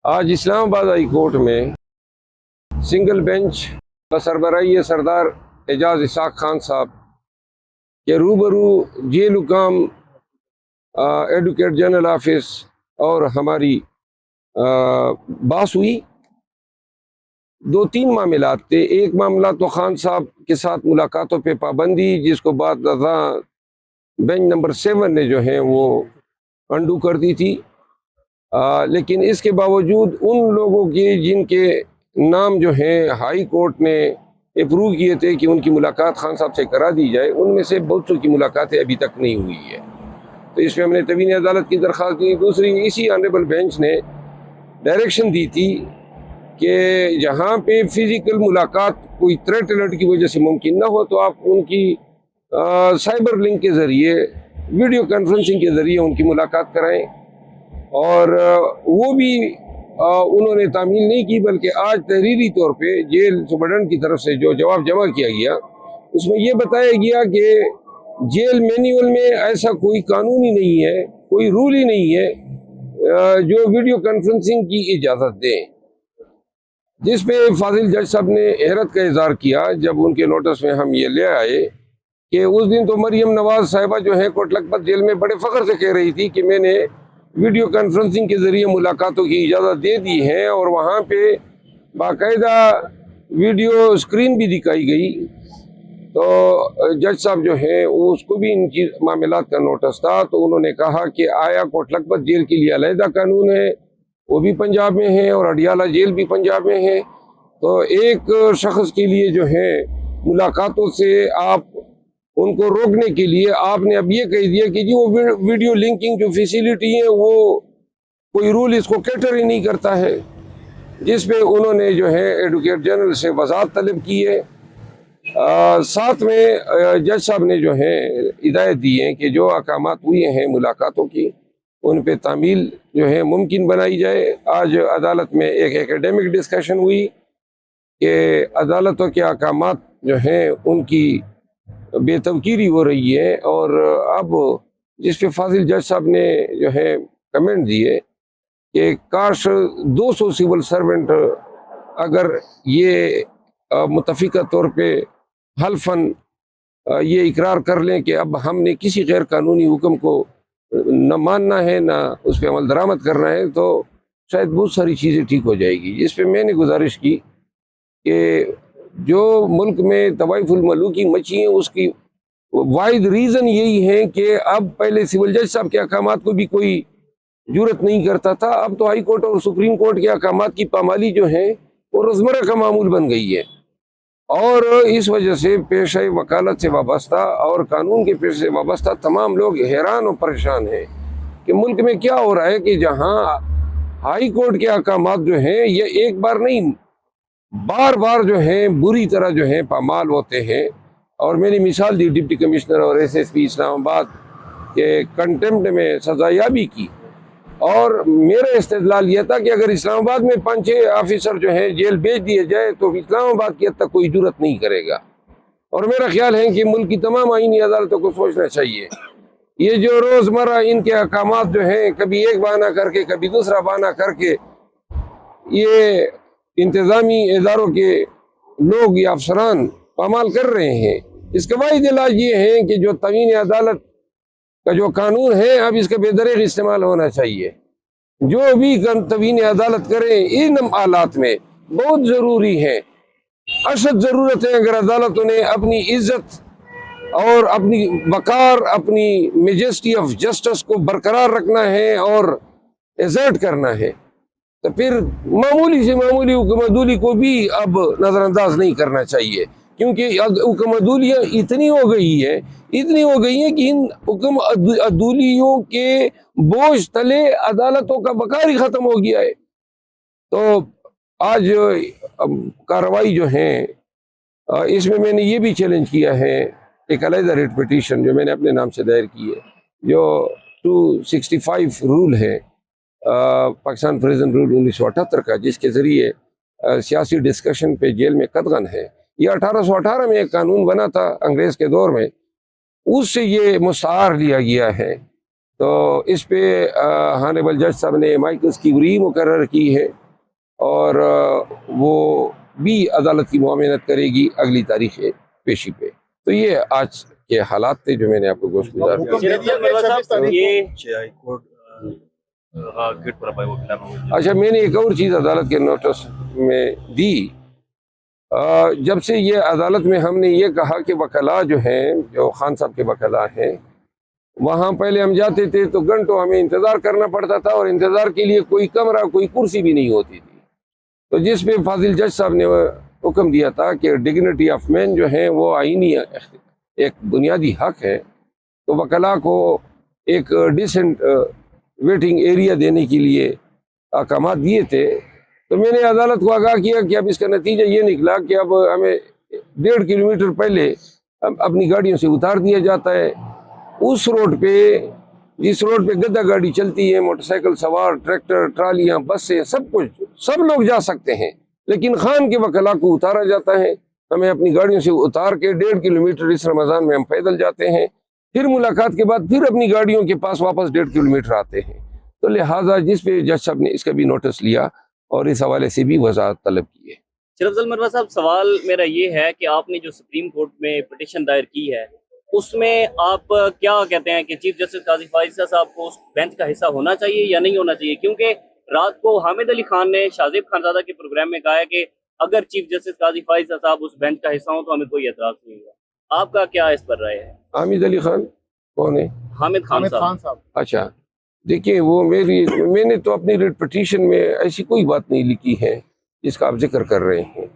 آج اسلام آباد high court میں سنگل بینچ بسربراہی سردار اعجاز اسحاق خان صاحب کے روبرو جیل حکام ایڈوکیٹ جنرل آفس اور ہماری بات ہوئی۔ دو تین معاملات تھے۔ ایک معاملہ تو خان صاحب کے ساتھ ملاقاتوں پہ پابندی، جس کو بعد بینچ نمبر 7 نے جو ہے وہ انڈو کر دی تھی، لیکن اس کے باوجود ان لوگوں کے جن کے نام جو ہیں ہائی کورٹ نے اپروو کیے تھے کہ ان کی ملاقات خان صاحب سے کرا دی جائے، ان میں سے بہت سو کی ملاقاتیں ابھی تک نہیں ہوئی ہے۔ تو اس میں ہم نے توین عدالت کی درخواست کی۔ دوسری، اسی آنریبل بینچ نے ڈائریکشن دی تھی کہ جہاں پہ فزیکل ملاقات کوئی تھریٹ الرٹ کی وجہ سے ممکن نہ ہو تو آپ ان کی سائبر لنک کے ذریعے، ویڈیو کانفرنسنگ کے ذریعے ان کی ملاقات کرائیں، اور وہ بھی انہوں نے تعمیل نہیں کی، بلکہ آج تحریری طور پہ جیل سپرڈنٹ کی طرف سے جو جواب جمع کیا گیا اس میں یہ بتایا گیا کہ جیل مینیول میں ایسا کوئی قانون ہی نہیں ہے، کوئی رول ہی نہیں ہے جو ویڈیو کانفرنسنگ کی اجازت دیں، جس پہ فاضل جج صاحب نے حیرت کا اظہار کیا جب ان کے نوٹس میں ہم یہ لے آئے کہ اس دن تو مریم نواز صاحبہ جو ہے کوٹ لکھپت جیل میں بڑے فخر سے کہہ رہی تھی کہ میں نے ویڈیو کانفرنسنگ کے ذریعے ملاقاتوں کی اجازت دے دی ہے، اور وہاں پہ باقاعدہ ویڈیو اسکرین بھی دکھائی گئی۔ تو جج صاحب جو ہیں اس کو بھی ان کی معاملات کا نوٹس تھا، تو انہوں نے کہا کہ آیا کوٹ لکھپت جیل کے لیے علیحدہ قانون ہے، وہ بھی پنجاب میں ہے، اور اڈیالہ جیل بھی پنجاب میں ہے، تو ایک شخص کے لیے جو ہے ملاقاتوں سے آپ ان کو روکنے کے لیے آپ نے اب یہ کہہ دیا کہ جی وہ ویڈیو لنکنگ جو فیسیلیٹی ہے وہ کوئی رول اس کو کیٹر ہی نہیں کرتا ہے، جس پہ انہوں نے جو ہے ایڈوکیٹ جنرل سے وضاحت طلب کی ہے۔ ساتھ میں جج صاحب نے جو ہے ہدایت دی ہے کہ جو احکامات ہوئے ہیں ملاقاتوں کی ان پہ تعمیل جو ہے ممکن بنائی جائے۔ آج عدالت میں ایک ایکیڈیمک ڈسکشن ہوئی کہ عدالتوں کے احکامات جو ہیں ان کی بے توقیری ہو رہی ہے، اور اب جس پہ فاضل جج صاحب نے جو ہے کمنٹ دیے کہ کاش 200 سول سرونٹ اگر یہ متفقہ طور پہ حلفاً یہ اقرار کر لیں کہ اب ہم نے کسی غیر قانونی حکم کو نہ ماننا ہے نہ اس پہ عمل درآمد کرنا ہے، تو شاید بہت ساری چیزیں ٹھیک ہو جائے گی۔ جس پہ میں نے گزارش کی کہ جو ملک میں طوائف الملوکی مچی ہیں اس کی واحد ریزن یہی ہے کہ اب پہلے سول جج صاحب کے احکامات کو بھی کوئی جرت نہیں کرتا تھا، اب تو ہائی کورٹ اور سپریم کورٹ کے احکامات کی پامالی جو ہے وہ روزمرہ کا معمول بن گئی ہے، اور اس وجہ سے پیشہ وکالت سے وابستہ اور قانون کے پیشے سے وابستہ تمام لوگ حیران اور پریشان ہیں کہ ملک میں کیا ہو رہا ہے کہ جہاں ہائی کورٹ کے احکامات جو ہیں یہ ایک بار نہیں بار بار جو ہیں بری طرح جو ہیں پامال ہوتے ہیں۔ اور میں نے مثال دی ڈپٹی کمشنر اور SSP اسلام آباد کے کنٹمپٹ میں سزا یابی کی، اور میرا استدلال یہ تھا کہ اگر اسلام آباد میں 5-6 آفیسر جو ہیں جیل بھیج دیے جائے تو اسلام آباد کی حد تک کوئی جرت نہیں کرے گا، اور میرا خیال ہے کہ ملک کی تمام آئینی عدالتوں کو سوچنا چاہیے یہ جو روزمرہ ان کے احکامات جو ہیں کبھی ایک بہانہ کر کے کبھی دوسرا بہانہ کر کے یہ انتظامی اداروں کے لوگ یا افسران پامال کر رہے ہیں، اس کا واحد علاج یہ ہے کہ جو توین عدالت کا جو قانون ہے اب اس کا بے دریغ استعمال ہونا چاہیے۔ جو بھی توین عدالت کریں ان حالات میں بہت ضروری ہے، اشد ضرورت ہے اگر عدالتوں نے اپنی عزت اور اپنی وقار، اپنی میجسٹی آف جسٹس کو برقرار رکھنا ہے اور ایزرٹ کرنا ہے، تو پھر معمولی سے معمولی حکم عدولی کو بھی اب نظر انداز نہیں کرنا چاہیے، کیونکہ حکم عدولیاں اتنی ہو گئی ہیں کہ ان حکم عدولیوں کے بوجھ تلے عدالتوں کا وقار ہی ختم ہو گیا ہے۔ تو آج کارروائی جو ہے اس میں نے یہ بھی چیلنج کیا ہے، ایک علیحدہ ریٹ پٹیشن جو میں نے اپنے نام سے دائر کی ہے، جو 265 رول ہے پاکستان پریزن رول 1978 کا، جس کے ذریعے سیاسی ڈسکشن پہ جیل میں قدغن ہے۔ یہ 1818 میں ایک قانون بنا تھا انگریز کے دور میں، اس سے یہ مستعار لیا گیا ہے تو اس پہ ہانیبل جج صاحب نے مائیکلز کی وری مقرر کی ہے اور وہ بھی عدالت کی معاونت کرے گی اگلی تاریخ پیشی پہ. تو یہ آج کے حالات تھے جو میں نے آپ کو گوشت گزار اچھا میں نے ایک اور چیز عدالت کے نوٹس میں دی. جب سے یہ عدالت میں ہم نے یہ کہا کہ وکلاء جو ہیں جو خان صاحب کے وکلاء ہیں وہاں پہلے ہم جاتے تھے تو گھنٹوں ہمیں انتظار کرنا پڑتا تھا اور انتظار کے لیے کوئی کمرہ کوئی کرسی بھی نہیں ہوتی تھی. تو جس پہ فاضل جج صاحب نے حکم دیا تھا کہ ڈگنیٹی آف مین جو ہیں وہ آئینی ایک بنیادی حق ہے تو وکلاء کو ایک ڈیسنٹ ویٹنگ ایریا دینے کے لیے احکامات دیے تھے. تو میں نے عدالت کو آگاہ کیا کہ اب اس کا نتیجہ یہ نکلا کہ اب ہمیں 1.5 کلومیٹر پہلے اپنی گاڑیوں سے اتار دیا جاتا ہے. اس روڈ پہ جس روڈ پہ گدا گاڑی چلتی ہے موٹر سائیکل سوار ٹریکٹر ٹرالیاں بسیں سب کچھ سب لوگ جا سکتے ہیں لیکن خان کے وکلاء کو اتارا جاتا ہے. ہمیں اپنی گاڑیوں سے اتار کے 1.5 کلومیٹر اس رمضان میں ہم پیدل جاتے ہیں پھر ملاقات کے بعد پھر اپنی گاڑیوں کے پاس واپس 1.5 کلومیٹر آتے ہیں. تو لہٰذا جس پہ جج صاحب نے اس کا بھی نوٹس لیا اور اس حوالے سے بھی وضاحت طلب کی ہے. شریف افضل مروا صاحب سوال میرا یہ ہے کہ آپ نے جو سپریم کورٹ میں پٹیشن دائر کی ہے اس میں آپ کیا کہتے ہیں کہ چیف جسٹس قاضی فائزہ صاحب کو اس بینچ کا حصہ ہونا چاہیے یا نہیں ہونا چاہیے؟ کیونکہ رات کو حامد علی خان نے شاہزیب خانزادہ کے پروگرام میں کہا ہے کہ اگر چیف جسٹس قاضی فائزہ صاحب اس بینچ کا حصہ ہوں تو ہمیں کوئی اعتراض نہیں ہوگا. آپ کا کیا اس پر رائے ہے؟ حامد علی خان کون ہے؟ حامد خان صاحب. اچھا دیکھیں وہ میں نے تو اپنی ریٹ پٹیشن میں ایسی کوئی بات نہیں لکھی ہے جس کا آپ ذکر کر رہے ہیں.